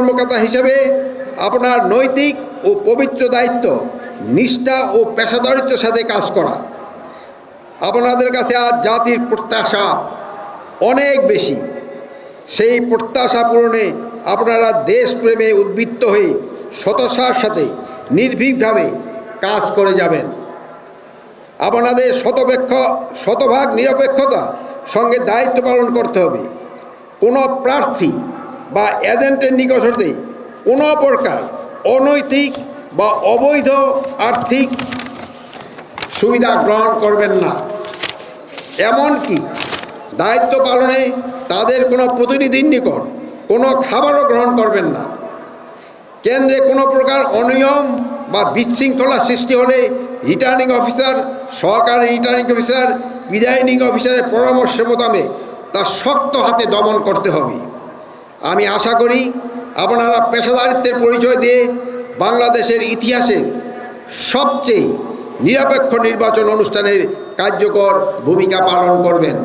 কর্মকর্তা হিসেবে আপনার নৈতিক ও পবিত্র দায়িত্ব, নিষ্ঠা ও পেশাদারিত্বের সাথে কাজ করা। আপনাদের কাছে আজ জাতির প্রত্যাশা অনেক বেশি। সেই প্রত্যাশা পূরণে আপনারা দেশপ্রেমে উদ্বুদ্ধ হয়ে সততার সাথে নির্ভীকভাবে কাজ করে যাবেন। আপনাদের শতভাগ নিরপেক্ষতা সঙ্গে দায়িত্ব পালন করতে হবে। কোনো প্রার্থী বা এজেন্টের নিকট হতে কোনো প্রকার অনৈতিক বা অবৈধ আর্থিক সুবিধা গ্রহণ করবেন না। এমনকি দায়িত্ব পালনে তাদের কোনো প্রতিনিধির নিকট কোনো খাবারও গ্রহণ করবেন না। কেন্দ্রে কোনো প্রকার অনিয়ম বা বিশৃঙ্খলা সৃষ্টি হলে রিটার্নিং অফিসার, সহকারী রিটার্নিং অফিসার, প্রিজাইডিং অফিসারের পরামর্শ মোতাবেক তা শক্ত হাতে দমন করতে হবে। আমি আশা করি আপনারা পেশাদারিত্বের পরিচয় দিয়ে বাংলাদেশের ইতিহাসে সবচেয়ে নিরপেক্ষ নির্বাচন অনুষ্ঠানের কার্যকর ভূমিকা পালন করবেন।